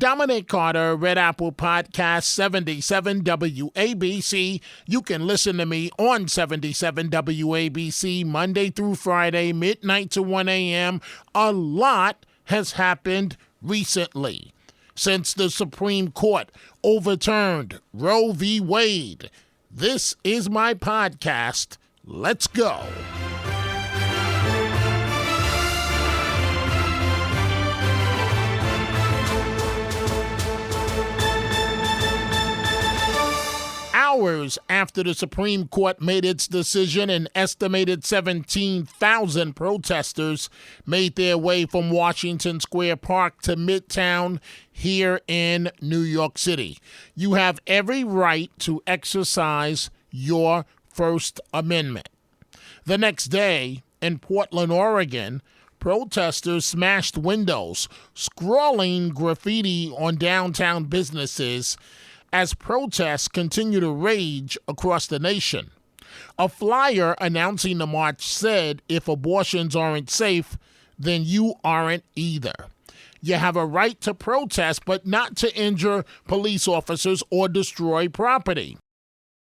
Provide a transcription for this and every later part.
Dominic Carter, Red Apple Podcast 77 WABC. You can listen to me on 77 WABC Monday through Friday, midnight to 1 a.m. A lot has happened recently since the Supreme Court overturned Roe v. Wade. This is my podcast. Let's go. Hours after the Supreme Court made its decision, an estimated 17,000 protesters made their way from Washington Square Park to Midtown here in New York City. You have every right to exercise your First Amendment. The next day, in Portland, Oregon, protesters smashed windows, scrawling graffiti on downtown businesses as protests continue to rage across the nation. A flyer announcing the march said, "If abortions aren't safe, then you aren't either." You have a right to protest, but not to injure police officers or destroy property.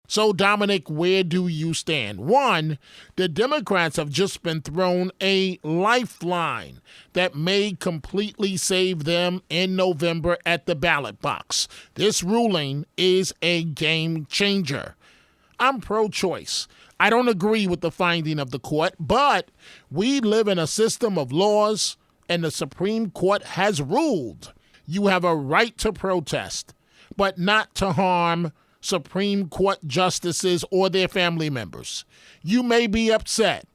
So, Dominic, where do you stand? One, the Democrats have just been thrown a lifeline that may completely save them in November at the ballot box. This ruling is a game changer. I'm pro-choice. I don't agree with the finding of the court, but we live in a system of laws, and the Supreme Court has ruled you have a right to protest, but not to harm Supreme Court justices or their family members. You may be upset,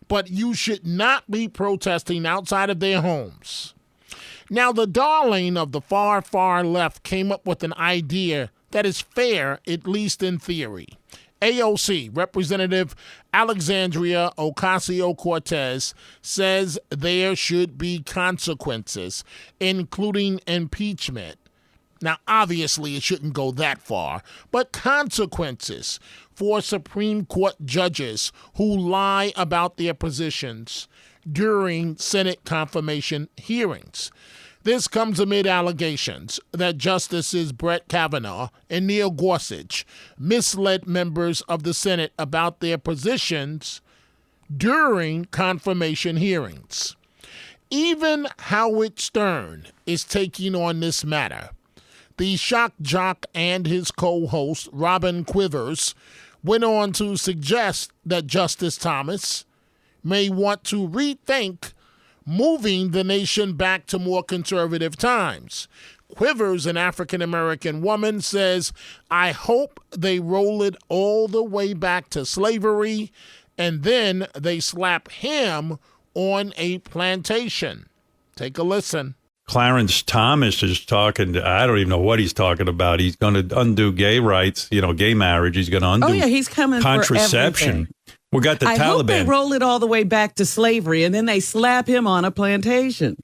but you should not be protesting outside of their homes. Now, the darling of the far, far left came up with an idea that is fair, at least in theory. AOC, Representative Alexandria Ocasio-Cortez, says there should be consequences, including impeachment. Now, obviously, it shouldn't go that far, but consequences for Supreme Court judges who lie about their positions during Senate confirmation hearings. This comes amid allegations that Justices Brett Kavanaugh and Neil Gorsuch misled members of the Senate about their positions during confirmation hearings. Even Howard Stern is taking on this matter. The shock jock and his co-host, Robin Quivers, went on to suggest that Justice Thomas may want to rethink moving the nation back to more conservative times. Quivers, an African-American woman, says, "I hope they roll it all the way back to slavery, and then they slap him on a plantation." Take a listen. Clarence Thomas is talking, I don't even know what he's talking about. He's going to undo gay rights, gay marriage. He's going to undo he's coming contraception. We got the Taliban. I hope they roll it all the way back to slavery, and then they slap him on a plantation.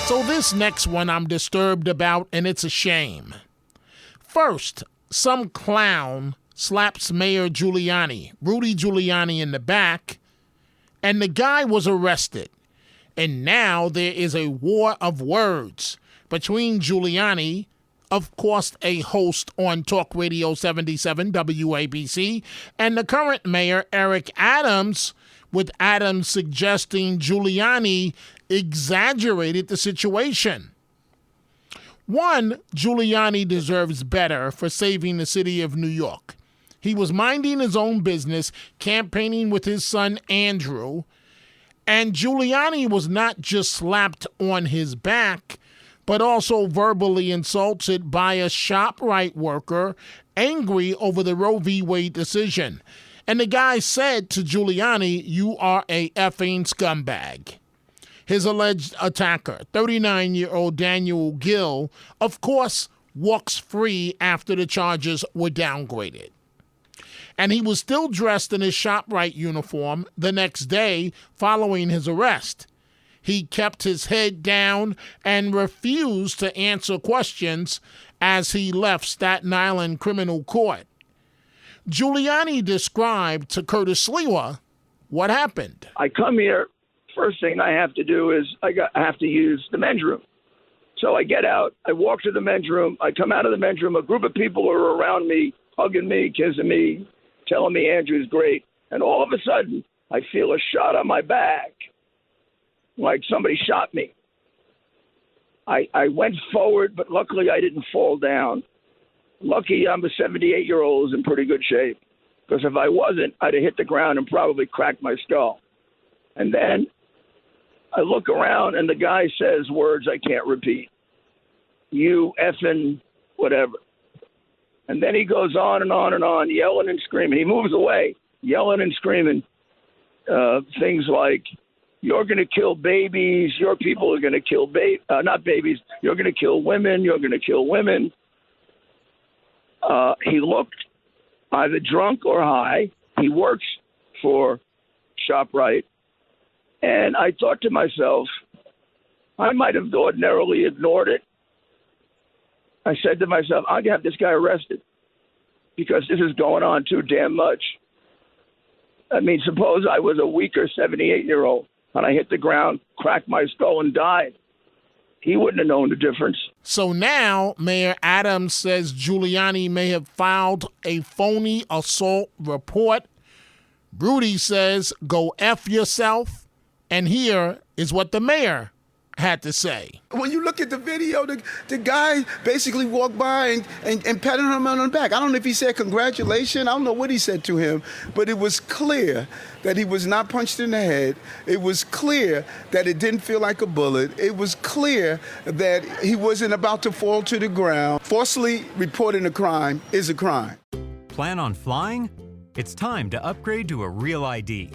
So this next one I'm disturbed about, and it's a shame. First, some clown slaps Mayor Giuliani, Rudy Giuliani, in the back, and the guy was arrested. And now there is a war of words between Giuliani, of course a host on Talk Radio 77 WABC, and the current mayor, Eric Adams, with Adams suggesting Giuliani exaggerated the situation. One, Giuliani deserves better for saving the city of New York. He was minding his own business, campaigning with his son Andrew, and Giuliani was not just slapped on his back, but also verbally insulted by a ShopRite worker angry over the Roe v. Wade decision. And the guy said to Giuliani, "You are a effing scumbag." His alleged attacker, 39-year-old Daniel Gill, of course, walks free after the charges were downgraded. And he was still dressed in his ShopRite uniform the next day following his arrest. He kept his head down and refused to answer questions as he left Staten Island Criminal Court. Giuliani described to Curtis Sliwa what happened. I come here, first thing I have to do is I have to use the men's room. So I get out, I walk to the men's room, I come out of the men's room, a group of people are around me, hugging me, kissing me, telling me Andrew's great. And all of a sudden, I feel a shot on my back, like somebody shot me. I went forward, but luckily I didn't fall down. Lucky I'm a 78-year-old who's in pretty good shape, because if I wasn't, I'd have hit the ground and probably cracked my skull. And then I look around, and the guy says words I can't repeat. You effing whatever. And then he goes on and on and on, yelling and screaming. He moves away, yelling and screaming things like, you're going to kill babies, your people are going to kill not babies, you're going to kill women, you're going to kill women. He looked either drunk or high. He works for ShopRite. And I thought to myself, I might have ordinarily ignored it. I said to myself, I'm going to have this guy arrested because this is going on too damn much. I mean, suppose I was a weaker 78-year-old and I hit the ground, cracked my skull, and died. He wouldn't have known the difference. So now Mayor Adams says Giuliani may have filed a phony assault report. Rudy says, go F yourself. And here is what the mayor had to say. When you look at the video, the guy basically walked by and patted him on the back. I don't know if he said congratulations. I don't know what he said to him, but it was clear that he was not punched in the head. It was clear that it didn't feel like a bullet. It was clear that he wasn't about to fall to the ground. Falsely reporting a crime is a crime. Plan on flying? It's time to upgrade to a real ID.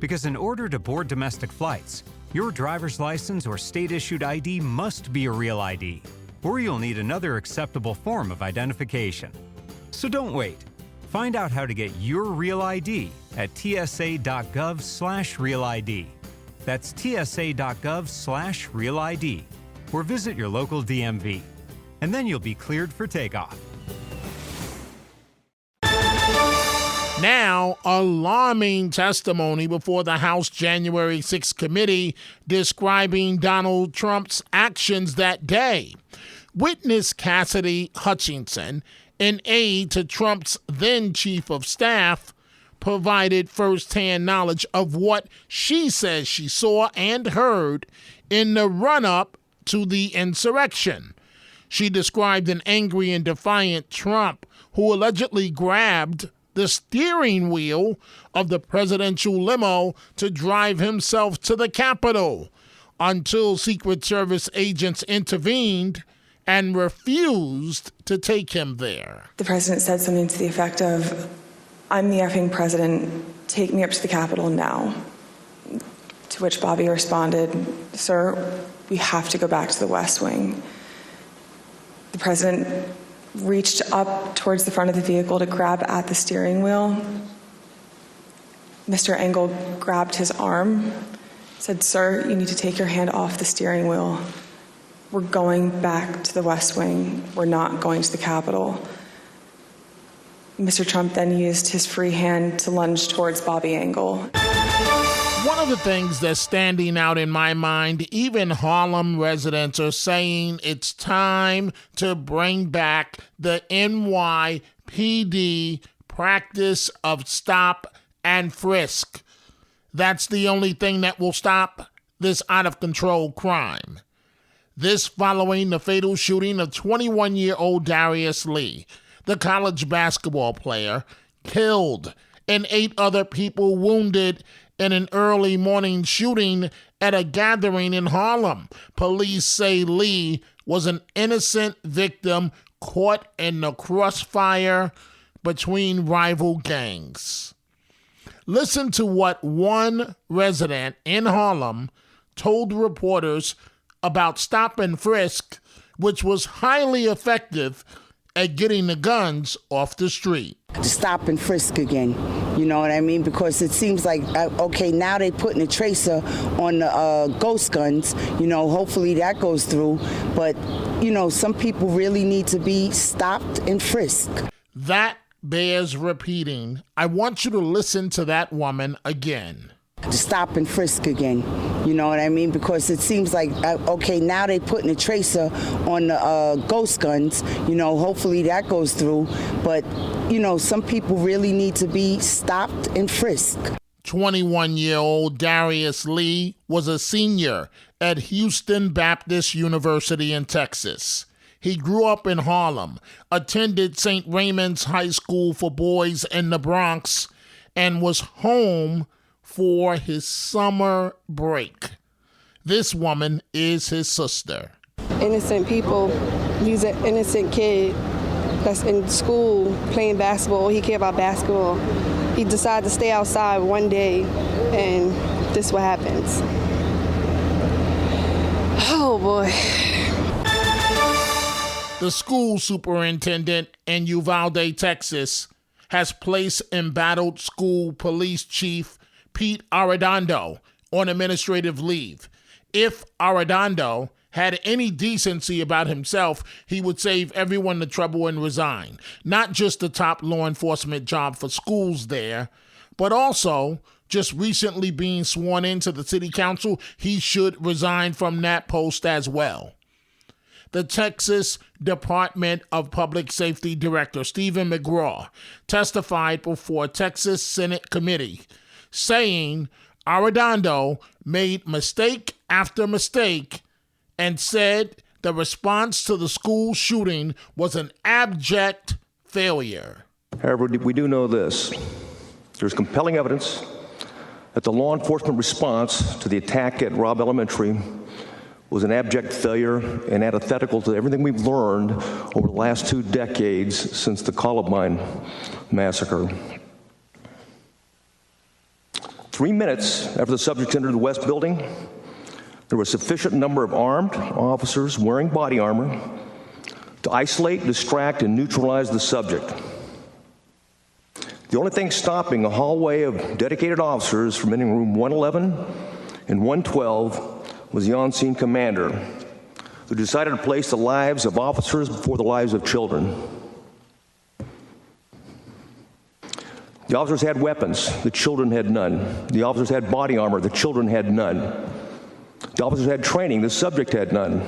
Because in order to board domestic flights, your driver's license or state-issued ID must be a real ID, or you'll need another acceptable form of identification. So don't wait. Find out how to get your real ID at tsa.gov/realid. That's tsa.gov/realid, or visit your local DMV. And then you'll be cleared for takeoff. Now, alarming testimony before the House January 6th committee describing Donald Trump's actions that day. Witness Cassidy Hutchinson, an aide to Trump's then chief of staff, provided firsthand knowledge of what she says she saw and heard in the run-up to the insurrection. She described an angry and defiant Trump who allegedly grabbed the steering wheel of the presidential limo to drive himself to the Capitol until Secret Service agents intervened and refused to take him there. The president said something to the effect of, I'm the effing president, take me up to the Capitol now. To which Bobby responded, sir, we have to go back to the West Wing. The president reached up towards the front of the vehicle to grab at the steering wheel. Mr. Engel grabbed his arm, said, sir, you need to take your hand off the steering wheel. We're going back to the West Wing. We're not going to the Capitol. Mr. Trump then used his free hand to lunge towards Bobby Engel. One of the things that's standing out in my mind, even Harlem residents are saying it's time to bring back the NYPD practice of stop and frisk. That's the only thing that will stop this out-of-control crime. This following the fatal shooting of 21-year-old Darius Lee, the college basketball player, killed and 8 other people wounded in an early morning shooting at a gathering in Harlem. Police say Lee was an innocent victim caught in the crossfire between rival gangs. Listen to what one resident in Harlem told reporters about stop and frisk, which was highly effective at getting the guns off the street. Stop and frisk again, you know what I mean? Because it seems like, okay, now they're putting a tracer on the ghost guns, you know, hopefully that goes through. But, you know, some people really need to be stopped and frisked. That bears repeating. I want you to listen to that woman again. stop and frisk again. You know what I mean? Because it seems like, okay, now they putting a tracer on the ghost guns. You know, hopefully that goes through. But, you know, some people really need to be stopped and frisked. 21-year-old Darius Lee was a senior at Houston Baptist University in Texas. He grew up in Harlem, attended St. Raymond's High School for Boys in the Bronx, and was home for his summer break. This woman is his sister. Innocent people. He's an innocent kid that's in school playing basketball. He cared about basketball. He decided to stay outside one day, and this is what happens. Oh, boy. The school superintendent in Uvalde, Texas, has placed embattled school police chief Pete Arredondo on administrative leave. If Arredondo had any decency about himself, he would save everyone the trouble and resign. Not just the top law enforcement job for schools there, but also just recently being sworn into the city council, he should resign from that post as well. The Texas Department of Public Safety Director Stephen McGraw testified before Texas Senate Committee, saying Arredondo made mistake after mistake and said the response to the school shooting was an abject failure. However, we do know this. There's compelling evidence that the law enforcement response to the attack at Robb Elementary was an abject failure and antithetical to everything we've learned over the last 2 decades since the Columbine massacre. 3 minutes after the subject entered the West Building, there was a sufficient number of armed officers wearing body armor to isolate, distract, and neutralize the subject. The only thing stopping a hallway of dedicated officers from entering room 111 and 112 was the on-scene commander, who decided to place the lives of officers before the lives of children. The officers had weapons, the children had none. The officers had body armor, the children had none. The officers had training, the subject had none.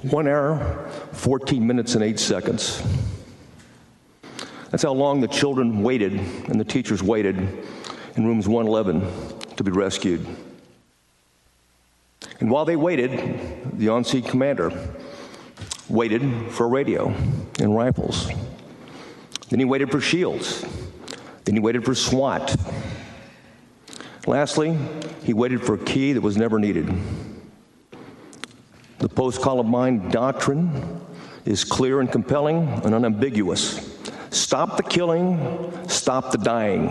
1 hour, 14 minutes, and 8 seconds. That's how long the children waited and the teachers waited in rooms 111 to be rescued. And while they waited, the on-scene commander waited for a radio and rifles. Then he waited for shields. Then he waited for SWAT. Lastly, he waited for a key that was never needed. The post-Columbine doctrine is clear and compelling and unambiguous. Stop the killing, stop the dying.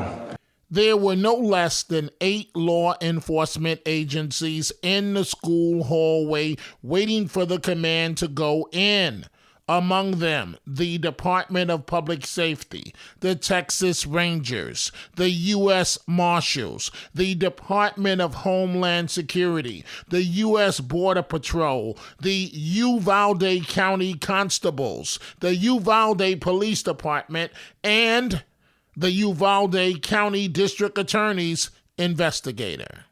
There were no less than 8 law enforcement agencies in the school hallway waiting for the command to go in. Among them, the Department of Public Safety, the Texas Rangers, the U.S. Marshals, the Department of Homeland Security, the U.S. Border Patrol, the Uvalde County Constables, the Uvalde Police Department, and the Uvalde County District Attorney's investigator.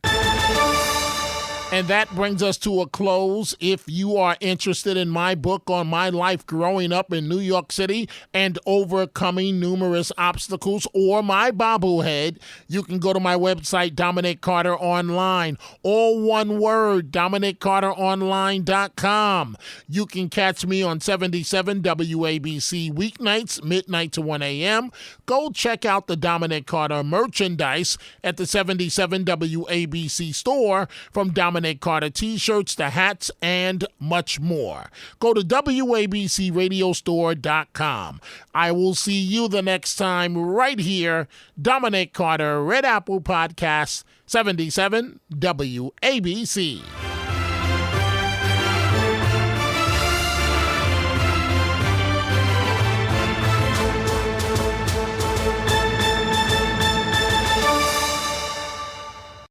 And that brings us to a close. If you are interested in my book on my life growing up in New York City and overcoming numerous obstacles, or my bobblehead, you can go to my website, Dominic Carter Online. All one word, DominicCarterOnline.com. You can catch me on 77 WABC weeknights, midnight to 1 a.m. Go check out the Dominic Carter merchandise at the 77 WABC store, from Dominic Carter t-shirts to hats and much more. Go to WABCRadiostore.com. I will see you the next time right here, Dominic Carter, Red Apple Podcast, 77 WABC.